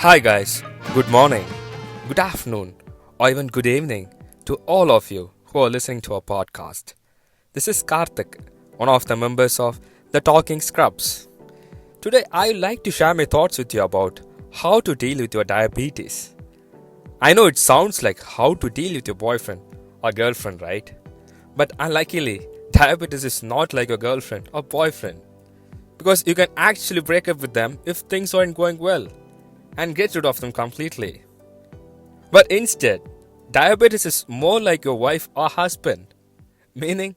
Hi, guys. Good morning, good afternoon, or even good evening to all of you who are listening to our podcast. This is Karthik, one of the members of the Talking Scrubs. Today, I would like to share my thoughts with you about how to deal with your diabetes. I know it sounds like how to deal with your boyfriend or girlfriend, right? But unluckily, diabetes is not like your girlfriend or boyfriend because you can actually break up with them if things aren't going well and get rid of them completely. But instead, diabetes is more like your wife or husband, meaning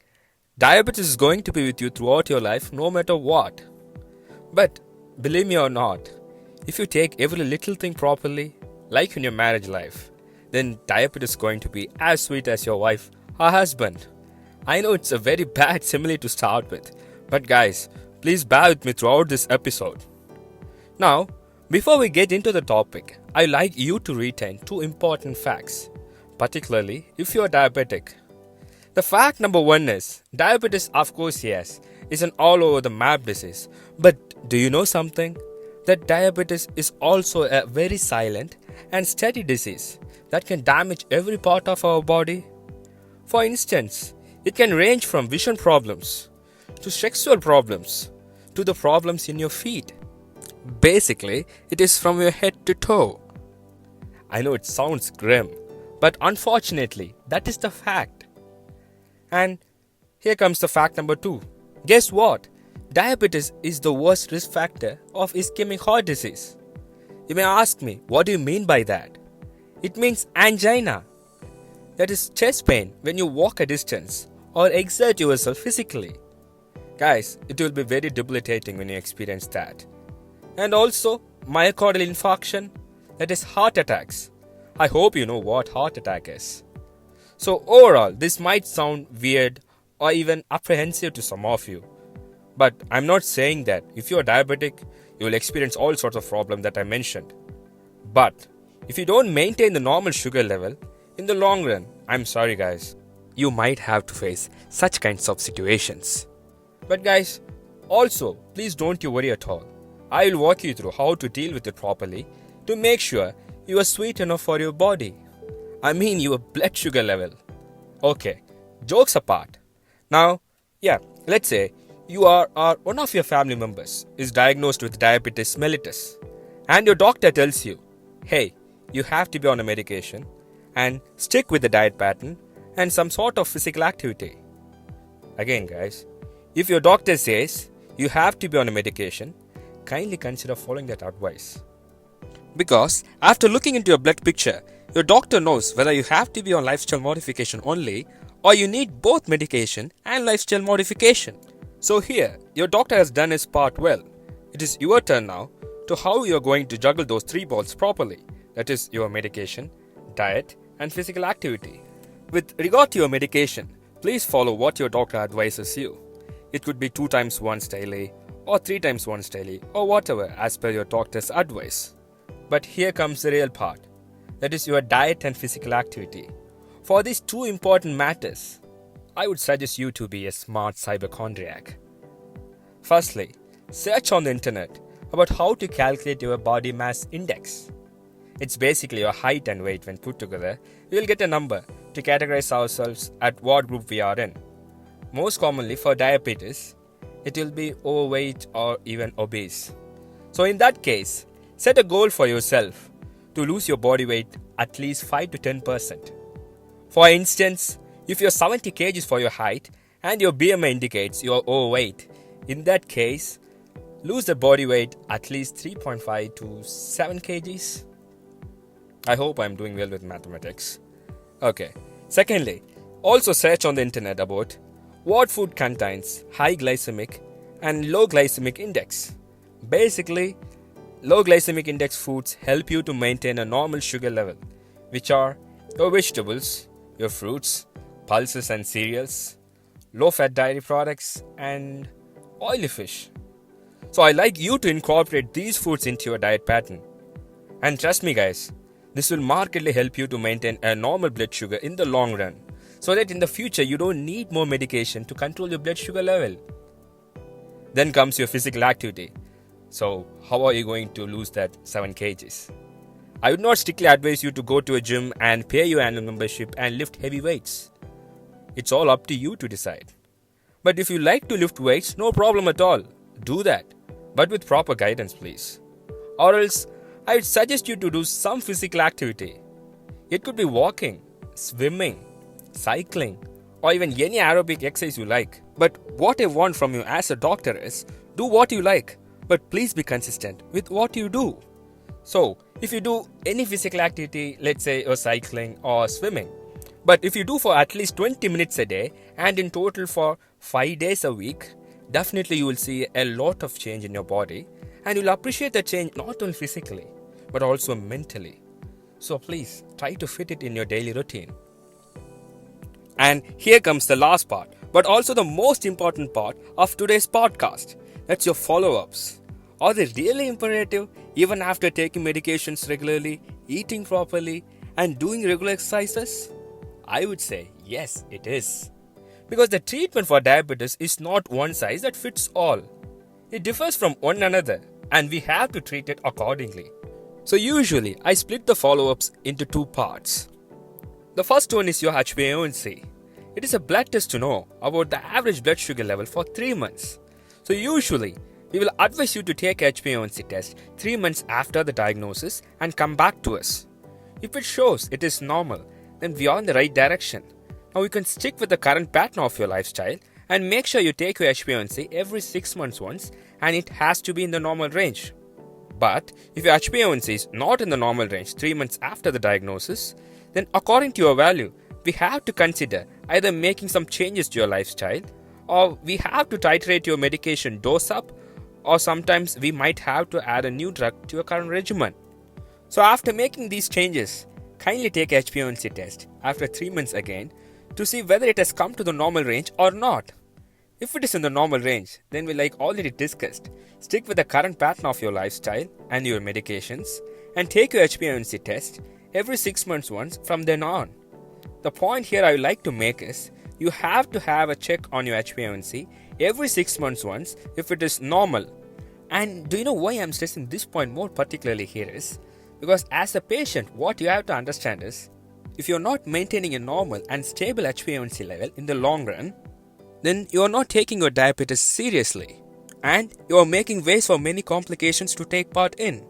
diabetes is going to be with you throughout your life no matter what. But believe me or not, if you take every little thing properly, like in your marriage life, then diabetes is going to be as sweet as your wife or husband. I know it's a very bad simile to start with, but guys, please bear with me throughout this episode. Now, before we get into the topic, I'd like you to retain two important facts, particularly if you are diabetic. The fact number one is, diabetes, of course, yes, is an all over the map disease. But do you know something? That diabetes is also a very silent and steady disease that can damage every part of our body. For instance, it can range from vision problems to sexual problems to the problems in your feet. Basically, it is from your head to toe. I know it sounds grim, but unfortunately, that is the fact. And here comes the fact number two. Guess what? Diabetes is the worst risk factor of ischemic heart disease. You may ask me, what do you mean by that? It means angina. That is chest pain when you walk a distance or exert yourself physically. Guys, it will be very debilitating when you experience that. And also, myocardial infarction, that is heart attacks. I hope you know what heart attack is. So overall, this might sound weird or even apprehensive to some of you. But I'm not saying that if you're diabetic, you will experience all sorts of problems that I mentioned. But if you don't maintain the normal sugar level, in the long run, I'm sorry guys, you might have to face such kinds of situations. But guys, also, please don't you worry at all. I will walk you through how to deal with it properly to make sure you are sweet enough for your body. I mean your blood sugar level. Okay, jokes apart. Now, let's say you are one of your family members is diagnosed with diabetes mellitus and your doctor tells you, hey, you have to be on a medication and stick with the diet pattern and some sort of physical activity. Again guys, if your doctor says you have to be on a medication, kindly consider following that advice. Because after looking into your blood picture, your doctor knows whether you have to be on lifestyle modification only or you need both medication and lifestyle modification. So here, your doctor has done his part well. It is your turn now to how you are going to juggle those three balls properly. That is your medication, diet and physical activity. With regard to your medication, please follow what your doctor advises you. It could be 2 times once daily or 3 times once daily or whatever as per your doctor's advice. But here comes the real part. That is your diet and physical activity. For these two important matters, I would suggest you to be a smart cyberchondriac. Firstly, search on the internet about how to calculate your body mass index. It's basically your height and weight when put together. We will get a number to categorize ourselves at what group we are in. Most commonly for diabetes, it will be overweight or even obese. So in that case, set a goal for yourself to lose your body weight at least 5 to 10%. For instance, if you're 70 kgs for your height and your BMI indicates you're overweight, in that case, lose the body weight at least 3.5 to 7 kgs. I hope I'm doing well with mathematics. Okay. Secondly, also search on the internet about what food contains high glycemic and low glycemic index. Basically, low glycemic index foods help you to maintain a normal sugar level, which are your vegetables, your fruits, pulses and cereals, low-fat dairy products, and oily fish. So I like you to incorporate these foods into your diet pattern. And trust me guys, this will markedly help you to maintain a normal blood sugar in the long run, so that in the future you don't need more medication to control your blood sugar level. Then comes your physical activity. So how are you going to lose that 7 kgs? I would not strictly advise you to go to a gym and pay your annual membership and lift heavy weights. It's all up to you to decide. But if you like to lift weights, no problem at all. Do that. But with proper guidance, please. Or else, I would suggest you to do some physical activity. It could be walking, swimming, cycling, or even any aerobic exercise you like. But what I want from you as a doctor is, do what you like, but please be consistent with what you do. So, if you do any physical activity, let's say you're cycling or swimming, but if you do for at least 20 minutes a day and in total for 5 days a week, definitely you will see a lot of change in your body, and you'll appreciate the change not only physically but also mentally. So please try to fit it in your daily routine. And here comes the last part, but also the most important part of today's podcast. That's your follow-ups. Are they really imperative even after taking medications regularly, eating properly, and doing regular exercises? I would say yes, it is. Because the treatment for diabetes is not one size that fits all. It differs from one another, and we have to treat it accordingly. So usually, I split the follow-ups into two parts. The first one is your HbA1c. It is a blood test to know about the average blood sugar level for 3 months. So usually, we will advise you to take HbA1c test 3 months after the diagnosis and come back to us. If it shows it is normal, then we are in the right direction. Now you can stick with the current pattern of your lifestyle and make sure you take your HbA1c every 6 months once, and it has to be in the normal range. But if your HbA1c is not in the normal range 3 months after the diagnosis, then according to your value, we have to consider either making some changes to your lifestyle, or we have to titrate your medication dose up, or sometimes we might have to add a new drug to your current regimen. So after making these changes, kindly take HbA1c test after 3 months again to see whether it has come to the normal range or not. If it is in the normal range, then we, like already discussed, stick with the current pattern of your lifestyle and your medications and take your HbA1c test every 6 months once from then on. The point here I would like to make is, you have to have a check on your HbA1c every 6 months once if it is normal. And do you know why I am stressing this point more particularly here is, because as a patient, what you have to understand is, if you are not maintaining a normal and stable HbA1c level in the long run, then you are not taking your diabetes seriously, and you are making ways for many complications to take part in.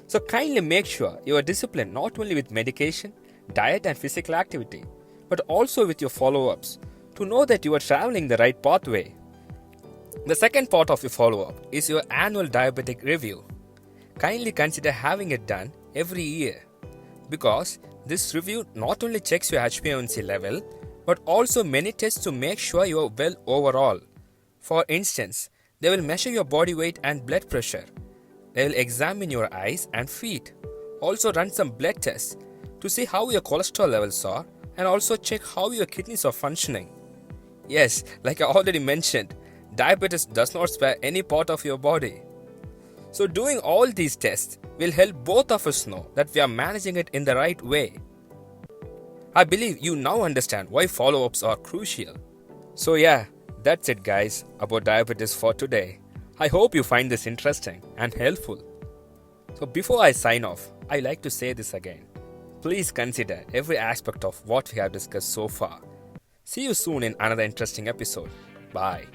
So kindly make sure you are disciplined not only with medication, diet and physical activity, but also with your follow-ups to know that you are traveling the right pathway. The second part of your follow-up is your annual diabetic review. Kindly consider having it done every year, because this review not only checks your HbA1c level, but also many tests to make sure you are well overall. For instance, they will measure your body weight and blood pressure. They will examine your eyes and feet. Also run some blood tests to see how your cholesterol levels are, and also check how your kidneys are functioning. Yes, like I already mentioned, diabetes does not spare any part of your body. So doing all these tests will help both of us know that we are managing it in the right way. I believe you now understand why follow-ups are crucial. So yeah, that's it guys about diabetes for today. I hope you find this interesting and helpful. So before I sign off, I like to say this again. Please consider every aspect of what we have discussed so far. See you soon in another interesting episode. Bye.